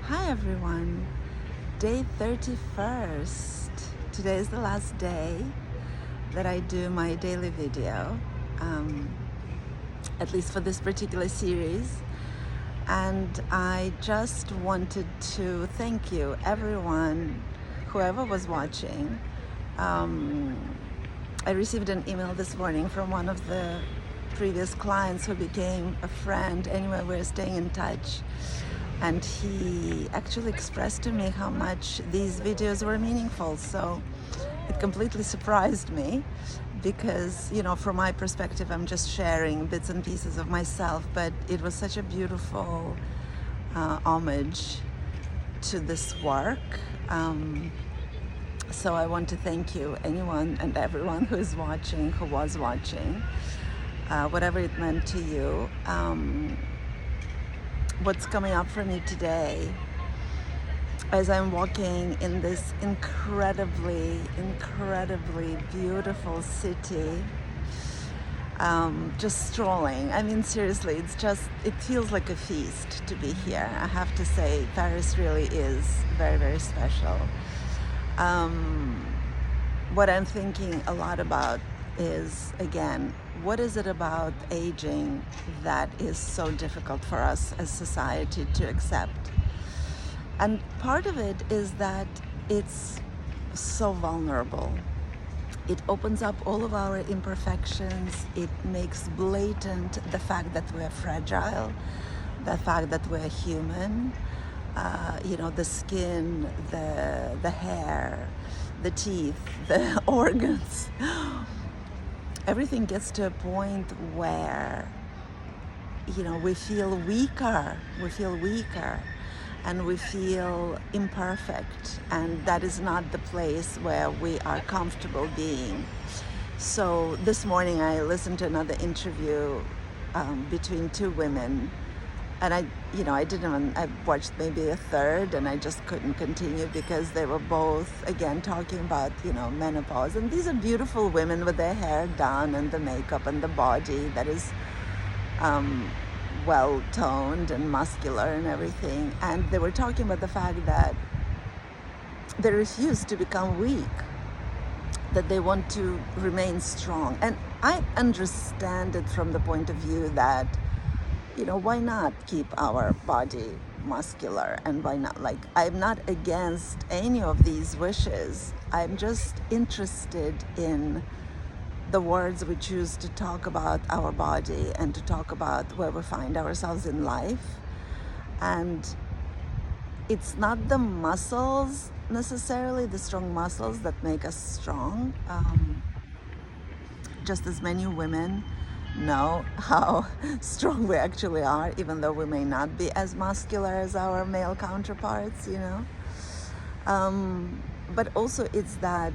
Hi everyone, day 31st. Today is the last day that I do my daily video, at least for this particular series. And I just wanted to thank you, everyone, whoever was watching. I received an email this morning from one of the previous clients who became a friend. Anyway, we're staying in touch. And he actually expressed to me how much these videos were meaningful. So it completely surprised me because, from my perspective, I'm just sharing bits and pieces of myself, but it was such a beautiful homage to this work. So I want to thank you, anyone and everyone who is watching, who was watching, whatever it meant to you. What's coming up for me today as I'm walking in this incredibly beautiful city, just strolling. I mean, seriously, it feels like a feast to be here. I have to say, Paris really is very, very special. What I'm thinking a lot about is, again, what is it about aging that is so difficult for us as society to accept? And part of it is that it's so vulnerable. It opens up all of our imperfections. It makes blatant the fact that we're fragile, the fact that we're human. The skin, the hair, the teeth, the organs. Everything gets to a point where, we feel weaker, and we feel imperfect, and that is not the place where we are comfortable being. So this morning I listened to another interview between two women, and I watched maybe a third, and I just couldn't continue because they were both, again, talking about, menopause. And these are beautiful women with their hair done and the makeup and the body that is well-toned and muscular and everything. And they were talking about the fact that they refuse to become weak, that they want to remain strong. And I understand it from the point of view that, why not keep our body muscular, and why not? I'm not against any of these wishes. I'm just interested in the words we choose to talk about our body and to talk about where we find ourselves in life. And it's not the muscles necessarily, the strong muscles, that make us strong. Just as many women know how strong we actually are, even though we may not be as muscular as our male counterparts, But also it's that,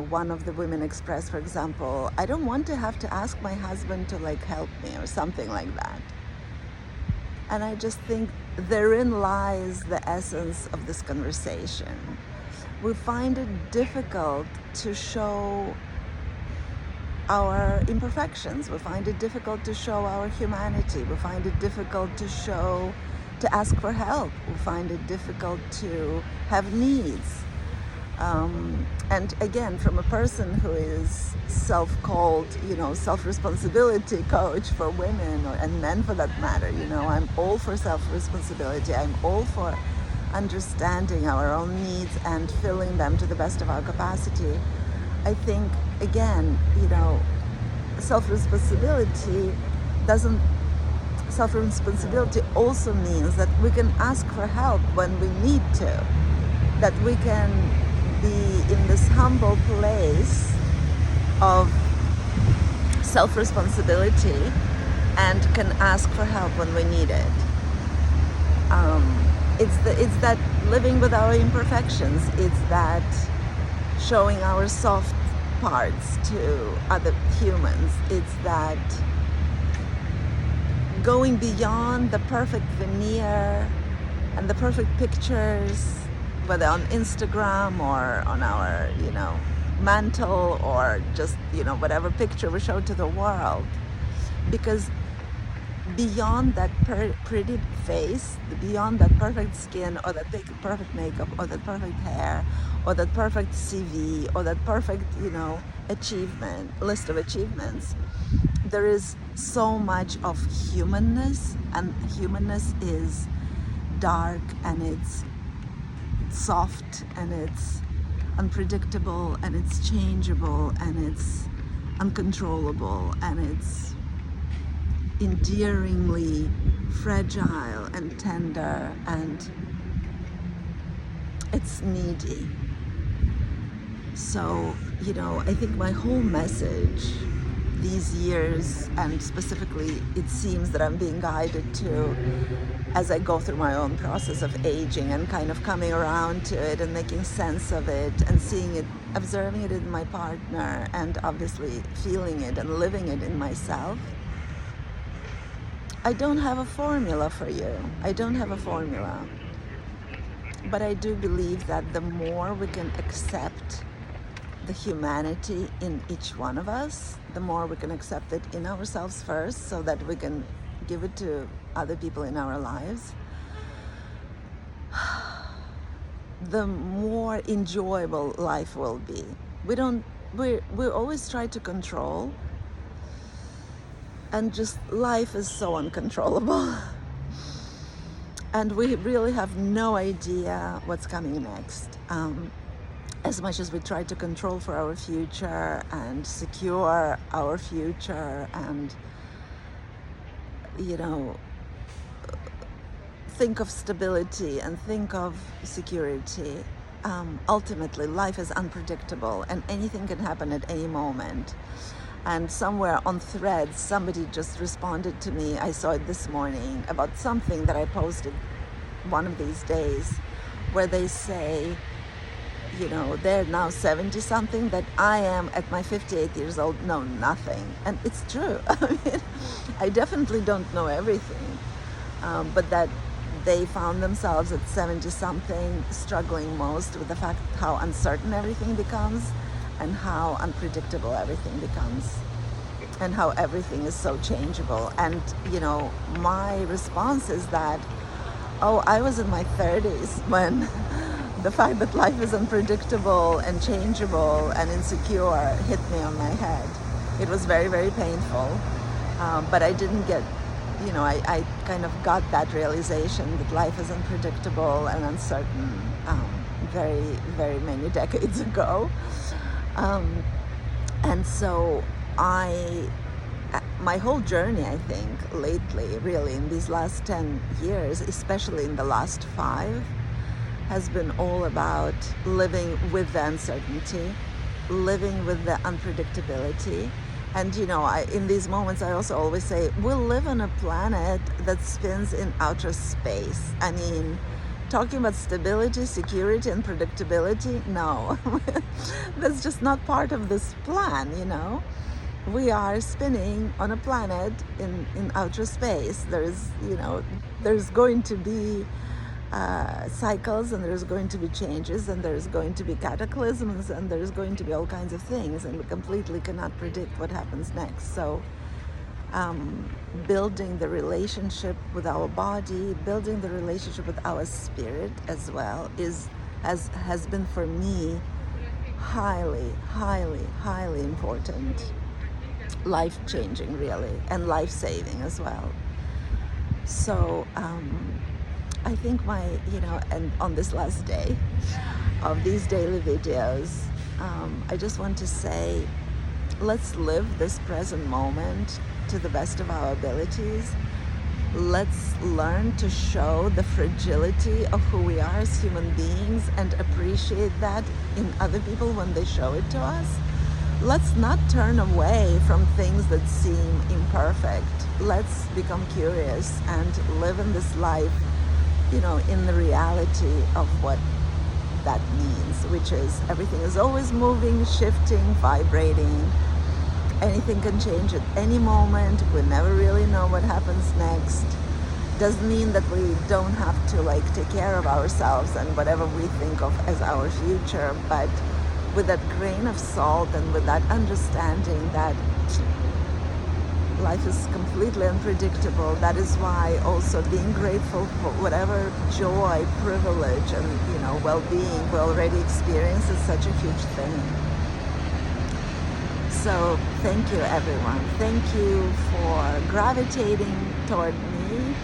one of the women expressed, for example, I don't want to have to ask my husband to help me or something like that. And I just think therein lies the essence of this conversation. We find it difficult to show our imperfections. We find it difficult to show our humanity. We find it difficult to ask for help. We find it difficult to have needs. And again, from a person who is self-called, self-responsibility coach for women and men for that matter, I'm all for self-responsibility. I'm all for understanding our own needs and filling them to the best of our capacity. I think, again, self-responsibility also means that we can ask for help when we need to, that we can be in this humble place of self-responsibility and can ask for help when we need it. It's that living with our imperfections. It's that showing our soft parts to other humans. It's that going beyond the perfect veneer and the perfect pictures, whether on Instagram or on our, mantle, or just, whatever picture we show to the world. Because beyond that pretty face, beyond that perfect skin, or that perfect makeup, or that perfect hair, or that perfect CV, or that perfect, achievement, list of achievements, there is so much of humanness, and humanness is dark, and it's soft, and it's unpredictable, and it's changeable, and it's uncontrollable, and it's endearingly fragile and tender, and it's needy. So, I think my whole message these years, and specifically it seems that I'm being guided to as I go through my own process of aging and kind of coming around to it and making sense of it and seeing it, observing it in my partner, and obviously feeling it and living it in myself. I don't have a formula for you. I don't have a formula. But I do believe that the more we can accept the humanity in each one of us, the more we can accept it in ourselves first, so that we can give it to other people in our lives, the more enjoyable life will be. We always try to control, and just life is so uncontrollable. And we really have no idea what's coming next. As much as we try to control for our future and secure our future and, think of stability and think of security, ultimately life is unpredictable and anything can happen at any moment. And somewhere on Threads, somebody just responded to me, I saw it this morning, about something that I posted one of these days, where they say, they're now 70 something, that I am at my 58 years old know nothing. And it's true. I definitely don't know everything, but that they found themselves at 70 something struggling most with the fact how uncertain everything becomes and how unpredictable everything becomes and how everything is so changeable. And my response is that, I was in my 30s when the fact that life is unpredictable and changeable and insecure hit me on my head. It was very, very painful, but I didn't get, I kind of got that realization that life is unpredictable and uncertain very, very many decades ago. And so my whole journey, I think, lately, really, in these last 10 years, especially in the last 5, has been all about living with the uncertainty, living with the unpredictability. And, in these moments, I also always say, we'll live on a planet that spins in outer space. I mean, talking about stability, security, and predictability, no. That's just not part of this plan, We are spinning on a planet in outer space. There's going to be cycles, and there's going to be changes, and there's going to be cataclysms, and there's going to be all kinds of things, and we completely cannot predict what happens next. So building the relationship with our body, building the relationship with our spirit as well has been for me highly, highly, highly important, life-changing really, and life-saving as well. So I think and on this last day of these daily videos, I just want to say, let's live this present moment to the best of our abilities. Let's learn to show the fragility of who we are as human beings and appreciate that in other people when they show it to us. Let's not turn away from things that seem imperfect. Let's become curious and live in this life, in the reality of what that means, which is everything is always moving, shifting, vibrating. Anything can change at any moment. We never really know what happens next. Doesn't mean that we don't have to take care of ourselves and whatever we think of as our future, but with that grain of salt and with that understanding that life is completely unpredictable. That is why also being grateful for whatever joy, privilege, and well-being we already experience is such a huge thing. So thank you, everyone. Thank you for gravitating toward me.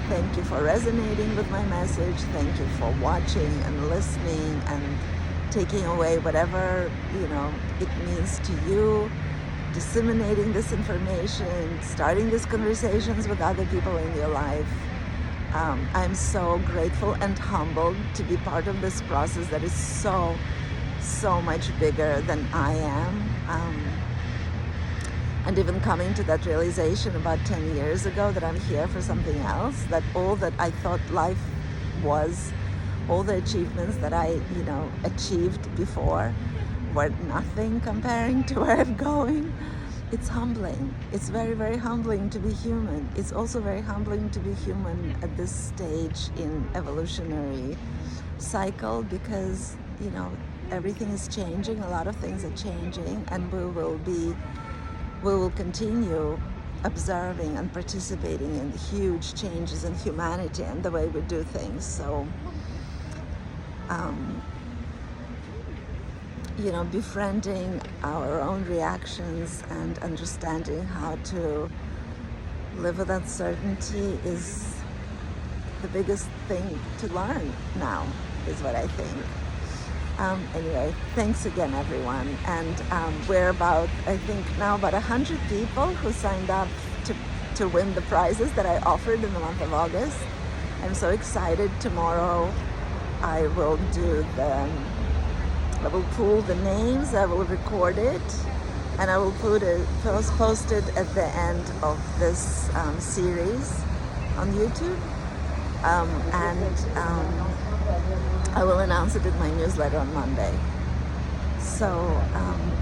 Thank you for resonating with my message. Thank you for watching and listening and taking away whatever it means to you, disseminating this information, starting these conversations with other people in your life. I'm so grateful and humbled to be part of this process that is so much bigger than I am. And even coming to that realization about 10 years ago that I'm here for something else, that all that I thought life was, all the achievements that I achieved before were nothing comparing to where I'm going. It's humbling. It's very, very humbling to be human. It's also very humbling to be human at this stage in evolutionary cycle, because everything is changing, a lot of things are changing, and we will continue observing and participating in huge changes in humanity and the way we do things. So befriending our own reactions and understanding how to live with uncertainty is the biggest thing to learn now, is what I think. Anyway, thanks again, everyone. And we're about 100 people who signed up to win the prizes that I offered in the month of August. I'm so excited. Tomorrow I will pull the names, I will record it, and I will post it at the end of this series on YouTube. I will announce it in my newsletter on Monday. So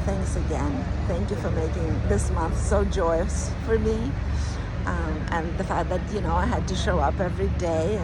thanks again. Thank you for making this month so joyous for me. And the fact that I had to show up every day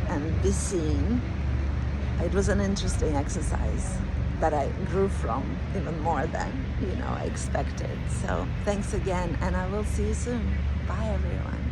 and be seen. It was an interesting exercise that I grew from even more than I expected. So thanks again, and I will see you soon. Bye, everyone.